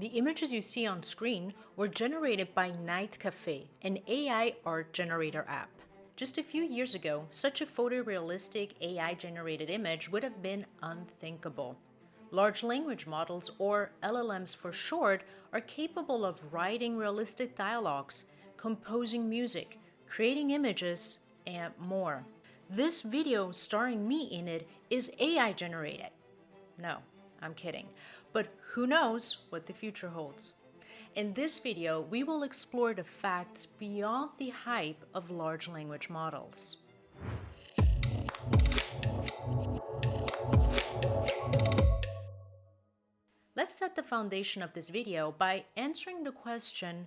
The images you see on screen were generated by Night Cafe, an AI art generator app. Just a few years ago, such a photorealistic AI-generated image would have been unthinkable. Large language models, or LLMs for short, are capable of writing realistic dialogues, composing music, creating images, and more. This video starring me in it is AI generated. No, I'm kidding. But who knows what the future holds? In this video, we will explore the facts beyond the hype of large language models. Let's set the foundation of this video by answering the question,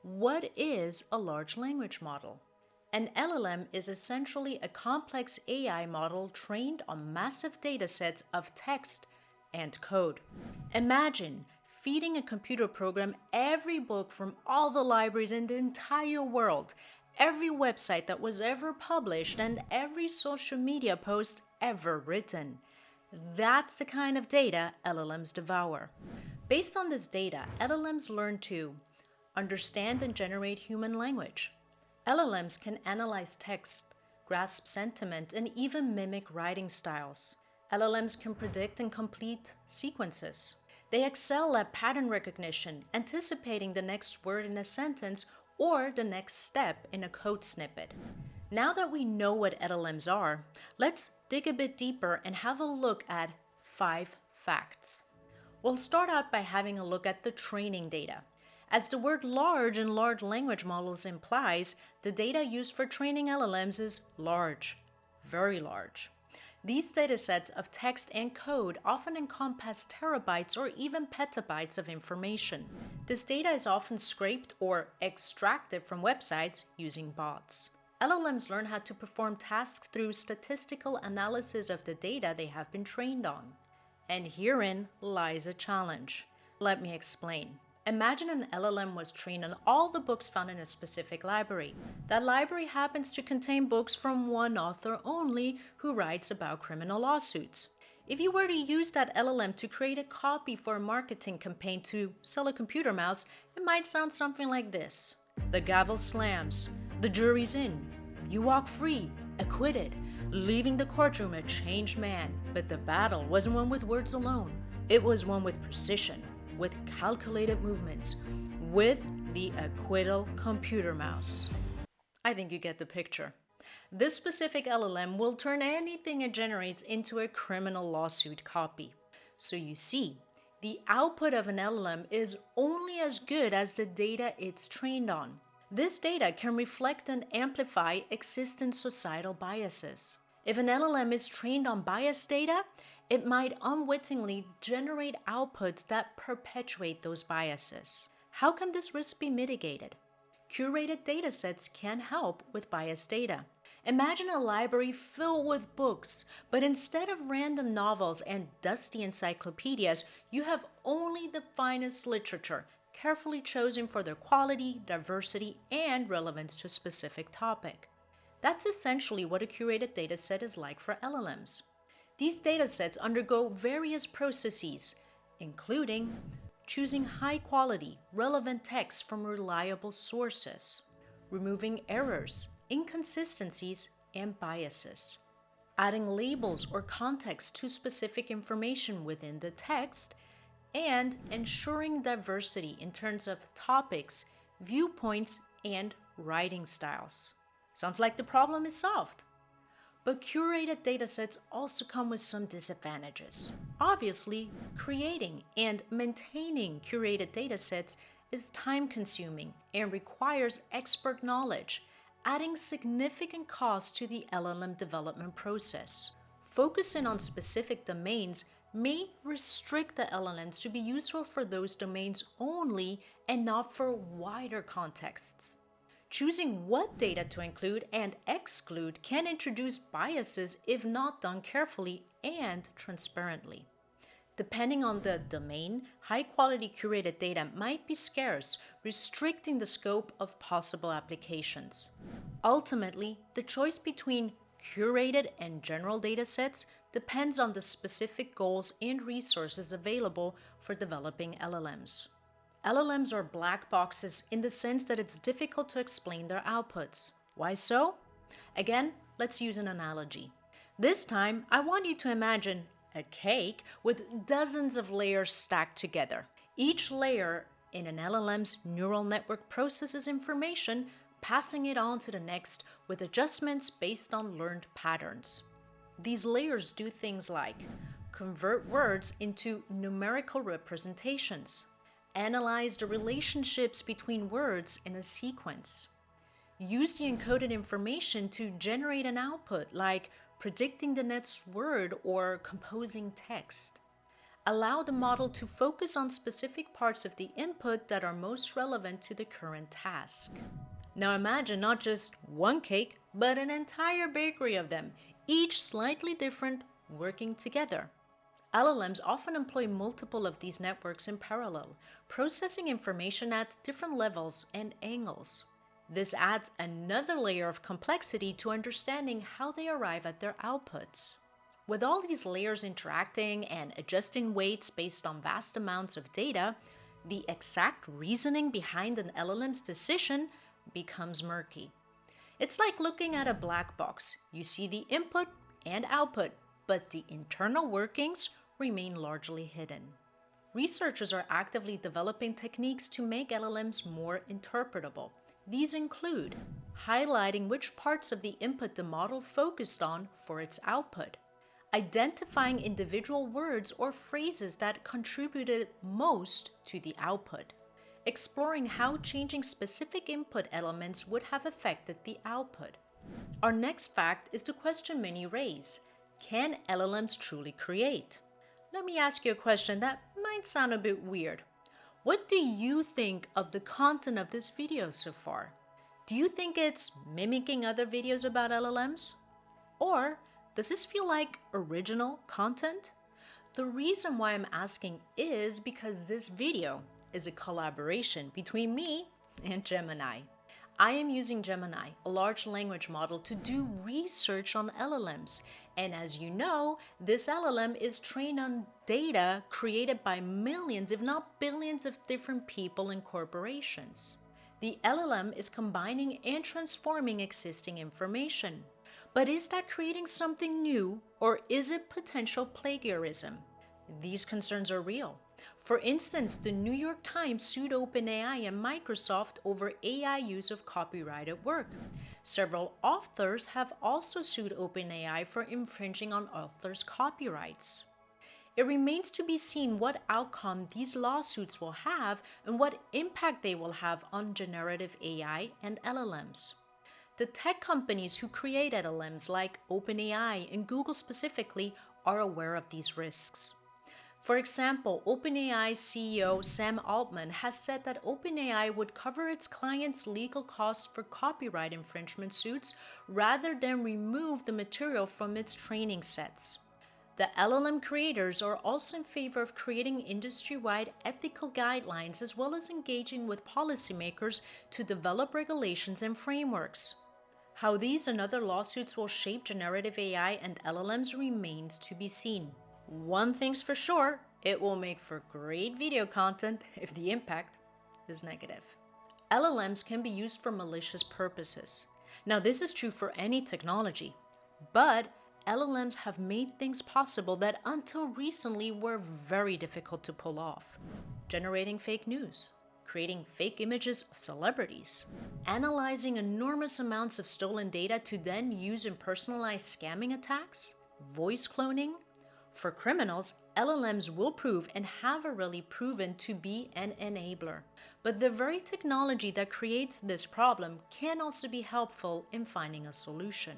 what is a large language model? An LLM is essentially a complex AI model trained on massive datasets of text and code. Imagine feeding a computer program every book from all the libraries in the entire world, every website that was ever published, and every social media post ever written. That's the kind of data LLMs devour. Based on this data, LLMs learn to understand and generate human language. LLMs can analyze text, grasp sentiment, and even mimic writing styles. LLMs can predict and complete sequences. They excel at pattern recognition, anticipating the next word in a sentence or the next step in a code snippet. Now that we know what LLMs are, let's dig a bit deeper and have a look at 5 facts. We'll start out by having a look at the training data. As the word large in large language models implies, the data used for training LLMs is large, very large. These datasets of text and code often encompass terabytes or even petabytes of information. This data is often scraped or extracted from websites using bots. LLMs learn how to perform tasks through statistical analysis of the data they have been trained on. And herein lies a challenge. Let me explain. Imagine an LLM was trained on all the books found in a specific library. That library happens to contain books from one author only who writes about criminal lawsuits. If you were to use that LLM to create a copy for a marketing campaign to sell a computer mouse, it might sound something like this. The gavel slams. The jury's in. You walk free, acquitted, leaving the courtroom a changed man. But the battle wasn't won with words alone. It was won with precision, with calculated movements, with the acquittal computer mouse. I think you get the picture. This specific LLM will turn anything it generates into a criminal lawsuit copy. So you see, the output of an LLM is only as good as the data it's trained on. This data can reflect and amplify existing societal biases. If an LLM is trained on biased data, it might unwittingly generate outputs that perpetuate those biases. How can this risk be mitigated? Curated datasets can help with biased data. Imagine a library filled with books, but instead of random novels and dusty encyclopedias, you have only the finest literature, carefully chosen for their quality, diversity, and relevance to a specific topic. That's essentially what a curated dataset is like for LLMs. These datasets undergo various processes, including choosing high-quality, relevant text from reliable sources, removing errors, inconsistencies, and biases, adding labels or context to specific information within the text, and ensuring diversity in terms of topics, viewpoints, and writing styles. Sounds like the problem is solved. But curated datasets also come with some disadvantages. Obviously, creating and maintaining curated datasets is time-consuming and requires expert knowledge, adding significant cost to the LLM development process. Focusing on specific domains may restrict the LLMs to be useful for those domains only and not for wider contexts. Choosing what data to include and exclude can introduce biases if not done carefully and transparently. Depending on the domain, high-quality curated data might be scarce, restricting the scope of possible applications. Ultimately, the choice between curated and general datasets depends on the specific goals and resources available for developing LLMs. LLMs are black boxes in the sense that it's difficult to explain their outputs. Why so? Again, let's use an analogy. This time, I want you to imagine a cake with dozens of layers stacked together. Each layer in an LLM's neural network processes information, passing it on to the next with adjustments based on learned patterns. These layers do things like convert words into numerical representations, analyze the relationships between words in a sequence, use the encoded information to generate an output like predicting the next word or composing text. Allow the model to focus on specific parts of the input that are most relevant to the current task. Now imagine not just one cake, but an entire bakery of them, each slightly different, working together. LLMs often employ multiple of these networks in parallel, processing information at different levels and angles. This adds another layer of complexity to understanding how they arrive at their outputs. With all these layers interacting and adjusting weights based on vast amounts of data, the exact reasoning behind an LLM's decision becomes murky. It's like looking at a black box. You see the input and output, but the internal workings remain largely hidden. Researchers are actively developing techniques to make LLMs more interpretable. These include highlighting which parts of the input the model focused on for its output, identifying individual words or phrases that contributed most to the output, exploring how changing specific input elements would have affected the output. Our next fact is the question many raise: can LLMs truly create? Let me ask you a question that might sound a bit weird. What do you think of the content of this video so far? Do you think it's mimicking other videos about LLMs? Or does this feel like original content? The reason why I'm asking is because this video is a collaboration between me and Gemini. I am using Gemini, a large language model, to do research on LLMs. And as you know, this LLM is trained on data created by millions, if not billions, of different people and corporations. The LLM is combining and transforming existing information. But is that creating something new, or is it potential plagiarism? These concerns are real. For instance, the New York Times sued OpenAI and Microsoft over AI use of copyrighted work. Several authors have also sued OpenAI for infringing on authors' copyrights. It remains to be seen what outcome these lawsuits will have and what impact they will have on generative AI and LLMs. The tech companies who create LLMs, like OpenAI and Google specifically, are aware of these risks. For example, OpenAI's CEO Sam Altman has said that OpenAI would cover its clients' legal costs for copyright infringement suits rather than remove the material from its training sets. The LLM creators are also in favor of creating industry-wide ethical guidelines as well as engaging with policymakers to develop regulations and frameworks. How these and other lawsuits will shape generative AI and LLMs remains to be seen. One thing's for sure, it will make for great video content if the impact is negative. LLMs can be used for malicious purposes. Now, this is true for any technology, but LLMs have made things possible that until recently were very difficult to pull off. Generating fake news, creating fake images of celebrities, analyzing enormous amounts of stolen data to then use in personalized scamming attacks, voice cloning. For criminals, LLMs will prove and have already proven to be an enabler. But the very technology that creates this problem can also be helpful in finding a solution.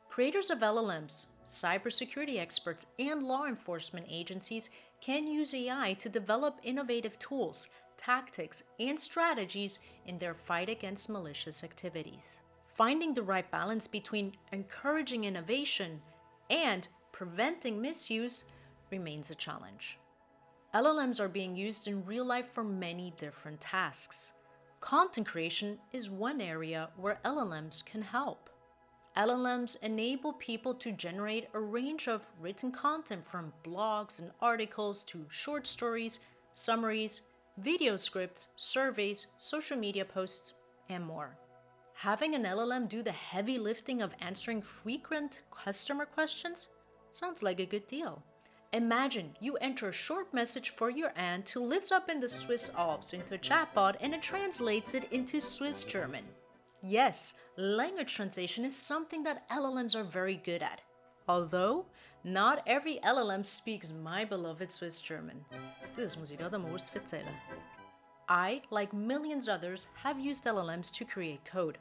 Creators of LLMs, cybersecurity experts, and law enforcement agencies can use AI to develop innovative tools, tactics, and strategies in their fight against malicious activities. Finding the right balance between encouraging innovation and preventing misuse remains a challenge. LLMs are being used in real life for many different tasks. Content creation is one area where LLMs can help. LLMs enable people to generate a range of written content from blogs and articles to short stories, summaries, video scripts, surveys, social media posts, and more. Having an LLM do the heavy lifting of answering frequent customer questions sounds like a good deal. Imagine you enter a short message for your aunt who lives up in the Swiss Alps into a chatbot and it translates it into Swiss German. Yes, language translation is something that LLMs are very good at. Although, not every LLM speaks my beloved Swiss German. Das muss ich gerade mal erzählen. I, like millions others, have used LLMs to create code.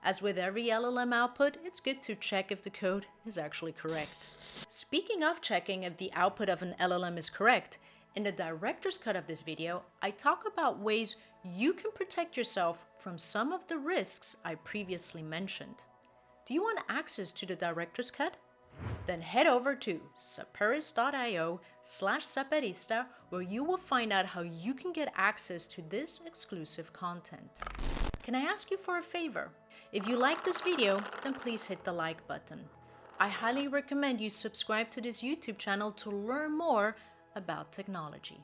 As with every LLM output, it's good to check if the code is actually correct. Speaking of checking if the output of an LLM is correct, in the director's cut of this video, I talk about ways you can protect yourself from some of the risks I previously mentioned. Do you want access to the director's cut? Then head over to saperis.io/saperista, where you will find out how you can get access to this exclusive content. Can I ask you for a favor? If you like this video, then please hit the like button. I highly recommend you subscribe to this YouTube channel to learn more about technology.